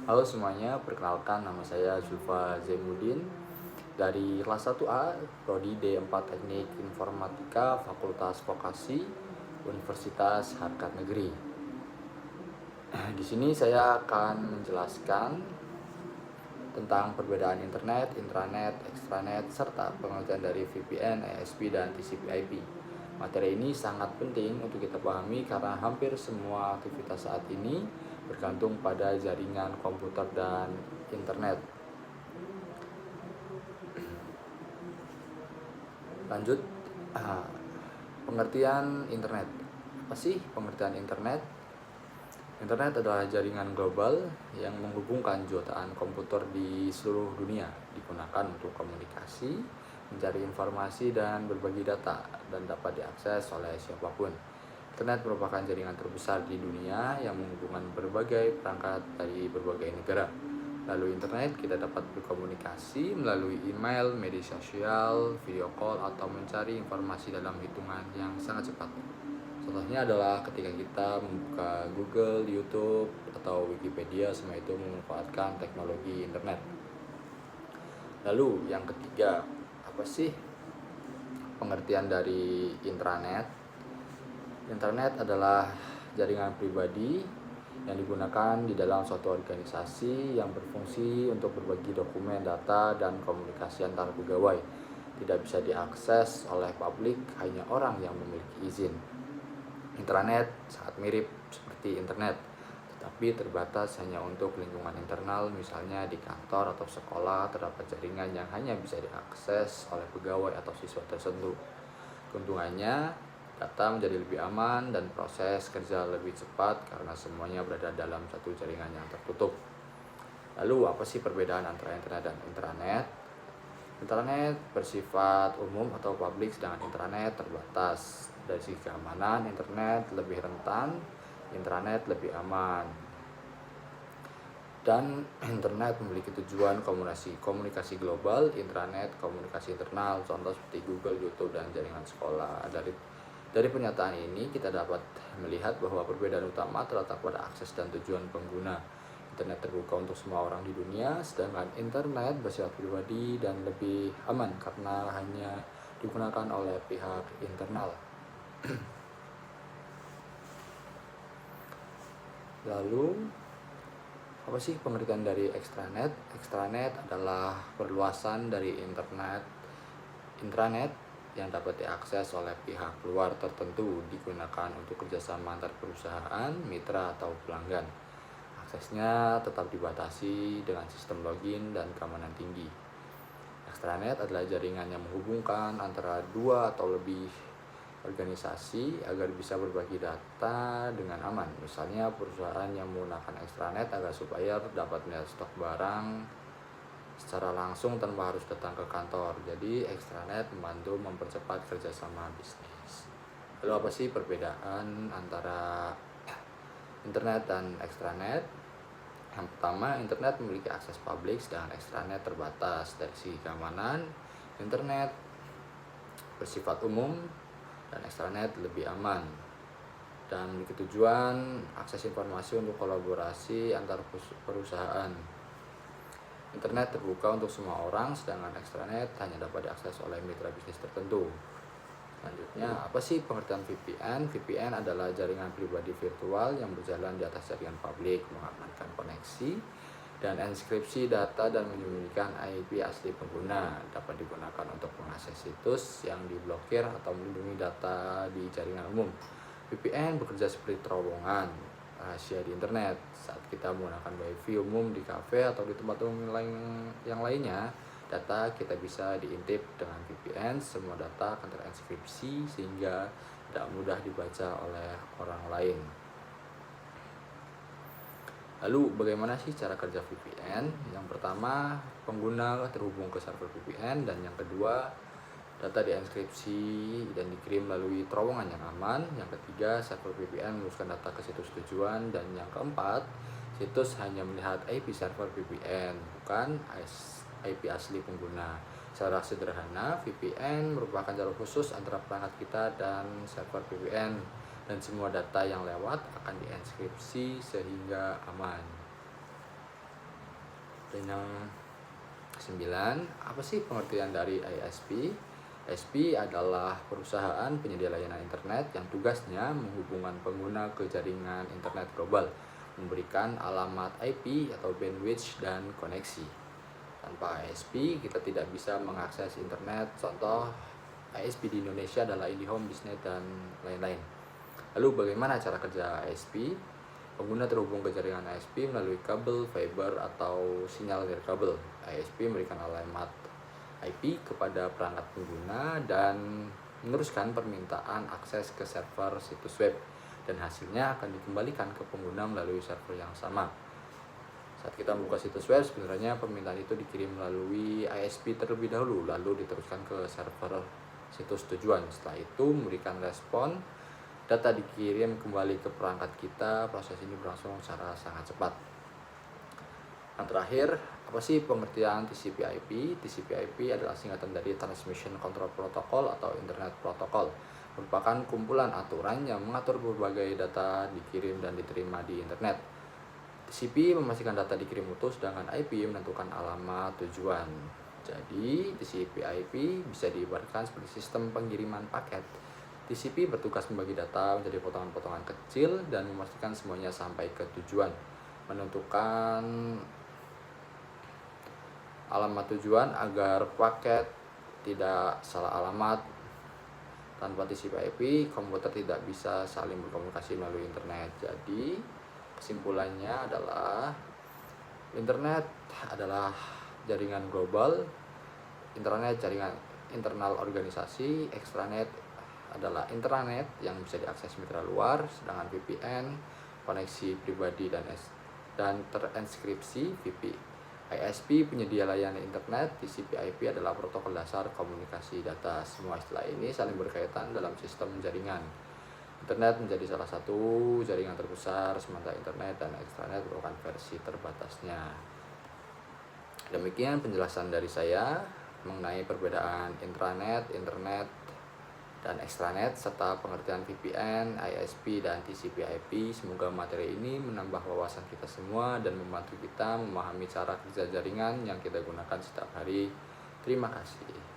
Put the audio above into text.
Halo semuanya, perkenalkan nama saya Zulfa Zainuddin dari kelas 1A, Prodi D4 Teknik Informatika, Fakultas Vokasi, Universitas Harkat Negeri. Di sini saya akan menjelaskan tentang perbedaan internet, intranet, extranet, serta pengertian dari VPN, ISP, dan TCP/IP. Materi ini sangat penting untuk kita pahami karena hampir semua aktivitas saat ini bergantung pada jaringan komputer dan internet. Lanjut, pengertian internet. Apa sih pengertian internet? Internet adalah jaringan global yang menghubungkan jutaan komputer di seluruh dunia, digunakan untuk komunikasi, mencari informasi, dan berbagi data, dan dapat diakses oleh siapapun. Internet merupakan jaringan terbesar di dunia yang menghubungkan berbagai perangkat dari berbagai negara. Lalu internet kita dapat berkomunikasi melalui email, media sosial, video call, atau mencari informasi dalam hitungan yang sangat cepat. Contohnya adalah ketika kita membuka Google, YouTube, atau Wikipedia, semua itu memanfaatkan teknologi internet. Lalu yang ketiga, apa sih pengertian dari intranet? Internet adalah jaringan pribadi yang digunakan di dalam suatu organisasi yang berfungsi untuk berbagi dokumen, data, dan komunikasi antar pegawai. Tidak bisa diakses oleh publik, hanya orang yang memiliki izin. Intranet sangat mirip seperti internet, tetapi terbatas hanya untuk lingkungan internal, misalnya di kantor atau sekolah terdapat jaringan yang hanya bisa diakses oleh pegawai atau siswa tertentu. Keuntungannya, data menjadi lebih aman dan proses kerja lebih cepat karena semuanya berada dalam satu jaringan yang tertutup. Lalu apa sih perbedaan antara internet dan intranet? Internet bersifat umum atau publik, sedangkan intranet terbatas. Dari sisi keamanan, internet lebih rentan, intranet lebih aman. Dan internet memiliki tujuan komunikasi global, intranet komunikasi internal, contoh seperti Google, YouTube, dan jaringan sekolah. Dari pernyataan ini kita dapat melihat bahwa perbedaan utama terletak pada akses dan tujuan pengguna. Internet terbuka untuk semua orang di dunia, sedangkan internet bersifat pribadi dan lebih aman karena hanya digunakan oleh pihak internal. Lalu, apa sih pengertian dari extranet? Extranet adalah perluasan dari intranet yang dapat diakses oleh pihak luar tertentu, digunakan untuk kerjasama antar perusahaan, mitra, atau pelanggan. Aksesnya tetap dibatasi dengan sistem login dan keamanan tinggi. Extranet adalah jaringan yang menghubungkan antara dua atau lebih organisasi agar bisa berbagi data dengan aman. Misalnya perusahaan yang menggunakan extranet agar supaya dapat melihat stok barang secara langsung tanpa harus datang ke kantor. Jadi extranet membantu mempercepat kerjasama bisnis. Lalu apa sih perbedaan antara internet dan extranet? Yang pertama, internet memiliki akses publik, sedangkan extranet terbatas. Dari segi keamanan, internet bersifat umum dan extranet lebih aman dan memiliki tujuan akses informasi untuk kolaborasi antar perusahaan. Internet terbuka untuk semua orang, sedangkan extranet hanya dapat diakses oleh mitra bisnis tertentu. Selanjutnya, apa sih pengertian VPN? VPN adalah jaringan pribadi virtual yang berjalan di atas jaringan publik, mengamankan koneksi dan enskripsi data dan menyembunyikan IP asli pengguna. Dapat digunakan untuk mengakses situs yang diblokir atau melindungi data di jaringan umum. VPN bekerja seperti terowongan rahasia di internet. Saat kita menggunakan wifi umum di kafe atau di tempat umum yang lainnya, data kita bisa diintip dengan VPN. Semua data akan terenkripsi sehingga tidak mudah dibaca oleh orang lain. Lalu bagaimana sih cara kerja VPN? Yang pertama, pengguna terhubung ke server VPN, dan yang kedua, data dienkripsi dan dikirim melalui terowongan yang aman. Yang ketiga, server VPN meneruskan data ke situs tujuan, dan yang keempat, situs hanya melihat IP server VPN, bukan IP asli pengguna. Secara sederhana, VPN merupakan jalur khusus antara perangkat kita dan server VPN, dan semua data yang lewat akan dienkripsi sehingga aman. Dan yang ke-9, apa sih pengertian dari ISP? ISP adalah perusahaan penyedia layanan internet yang tugasnya menghubungkan pengguna ke jaringan internet global, memberikan alamat IP atau bandwidth dan koneksi. Tanpa ISP kita tidak bisa mengakses internet. Contoh ISP di Indonesia adalah IndiHome, Bisnet, dan lain-lain. Lalu bagaimana cara kerja ISP? Pengguna terhubung ke jaringan ISP melalui kabel, fiber, atau sinyal nirkabel. ISP memberikan alamat IP kepada perangkat pengguna dan meneruskan permintaan akses ke server situs web, dan hasilnya akan dikembalikan ke pengguna melalui server yang sama. Saat kita membuka situs web, sebenarnya permintaan itu dikirim melalui ISP terlebih dahulu, lalu diteruskan ke server situs tujuan. Setelah itu memberikan respon, data dikirim kembali ke perangkat kita. Proses ini berlangsung secara sangat cepat. Yang terakhir, apa sih pengertian TCP/IP? TCP/IP adalah singkatan dari Transmission Control Protocol atau Internet Protocol, merupakan kumpulan aturan yang mengatur berbagai data dikirim dan diterima di internet. TCP memastikan data dikirim utuh, sedangkan IP menentukan alamat tujuan. Jadi, TCP/IP bisa diibaratkan seperti sistem pengiriman paket. TCP bertugas membagi data menjadi potongan-potongan kecil dan memastikan semuanya sampai ke tujuan. Menentukan alamat tujuan agar paket tidak salah alamat. Tanpa TCP/IP, komputer tidak bisa saling berkomunikasi melalui internet. Jadi, kesimpulannya adalah internet adalah jaringan global, internet jaringan internal organisasi, extranet adalah intranet yang bisa diakses mitra luar, sedangkan VPN koneksi pribadi dan terinskripsi VPN. ISP penyedia layanan internet, TCP/IP adalah protokol dasar komunikasi data. Semua istilah ini saling berkaitan dalam sistem jaringan. Internet menjadi salah satu jaringan terbesar, sementara internet dan extranet merupakan versi terbatasnya. Demikian penjelasan dari saya mengenai perbedaan intranet, internet, dan extranet, serta pengertian VPN, ISP, dan TCP/IP. Semoga materi ini menambah wawasan kita semua dan membantu kita memahami cara kerja jaringan yang kita gunakan setiap hari. Terima kasih.